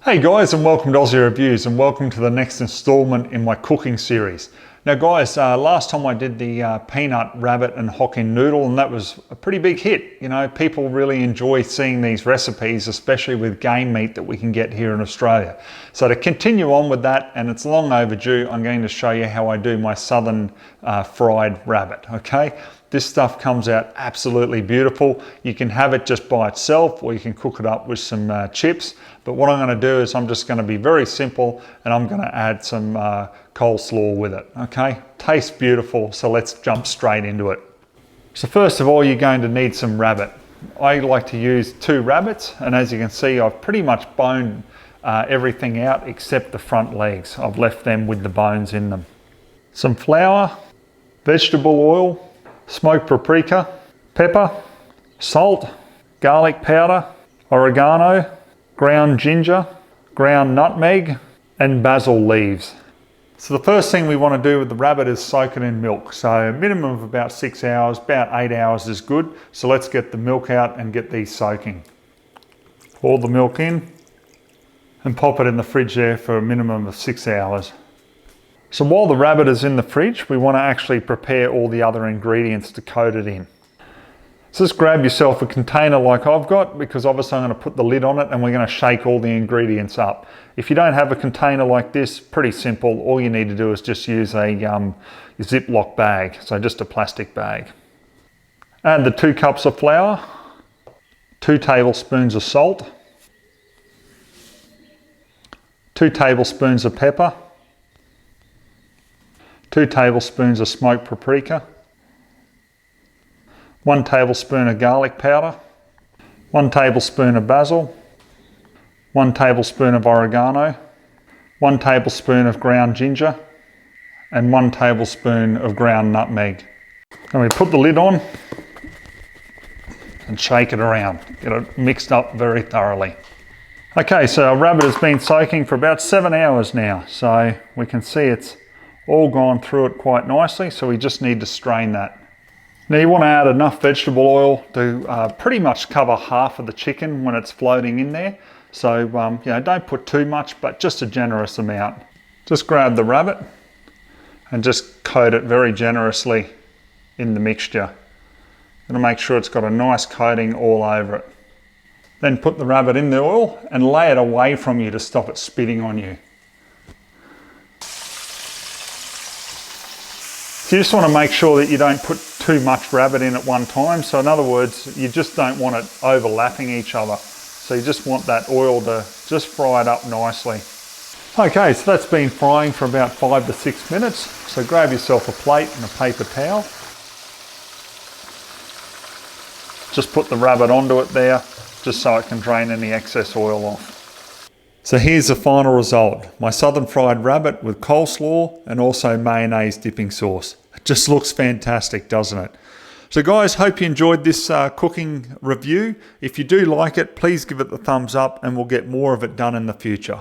Hey guys, and welcome to Ozzie Reviews, and welcome to the next installment in my cooking series. Now guys, last time I did the peanut rabbit and Hokkien noodle, and that was a pretty big hit. You know, people really enjoy seeing these recipes, especially with game meat that we can get here in Australia. So to continue on with that, and it's long overdue, I'm going to show you how I do my southern fried rabbit, okay? This stuff comes out absolutely beautiful. You can have it just by itself, or you can cook it up with some chips. But what I'm going to do is I'm just going to be very simple, and I'm going to add some coleslaw with it, okay? Tastes beautiful, so let's jump straight into it. So first of all, you're going to need some rabbit. I like to use 2 rabbits, and as you can see, I've pretty much boned everything out except the front legs. I've left them with the bones in them. Some flour, vegetable oil, smoked paprika, pepper, salt, garlic powder, oregano, ground ginger, ground nutmeg, and basil leaves. So the first thing we want to do with the rabbit is soak it in milk. So a minimum of about 6 hours, about 8 hours is good. So let's get the milk out and get these soaking. Pour the milk in and pop it in the fridge there for a minimum of 6 hours. So while the rabbit is in the fridge, we want to actually prepare all the other ingredients to coat it in. So just grab yourself a container like I've got, because obviously I'm going to put the lid on it and we're going to shake all the ingredients up. If you don't have a container like this, pretty simple. All you need to do is just use a Ziploc bag, so just a plastic bag. Add the 2 cups of flour, 2 tablespoons of salt, 2 tablespoons of pepper, 2 tablespoons of smoked paprika, 1 tablespoon of garlic powder, 1 tablespoon of basil, 1 tablespoon of oregano, 1 tablespoon of ground ginger, and 1 tablespoon of ground nutmeg. And we put the lid on and shake it around, get it mixed up very thoroughly. Okay, so our rabbit has been soaking for about 7 hours now, so we can see it's all gone through it quite nicely, so we just need to strain that. Now you want to add enough vegetable oil to pretty much cover half of the chicken when it's floating in there. So you know, don't put too much, but just a generous amount. Just grab the rabbit and just coat it very generously in the mixture. Gonna make sure it's got a nice coating all over it. Then put the rabbit in the oil and lay it away from you to stop it spitting on you. So you just want to make sure that you don't put too much rabbit in at one time. So in other words, you just don't want it overlapping each other. So you just want that oil to just fry it up nicely. Okay, so that's been frying for about 5 to 6 minutes. So grab yourself a plate and a paper towel. Just put the rabbit onto it there, just so it can drain any excess oil off. So here's the final result. My southern fried rabbit with coleslaw and also mayonnaise dipping sauce. It just looks fantastic, doesn't it? So guys, hope you enjoyed this cooking review. If you do like it, please give it the thumbs up and we'll get more of it done in the future.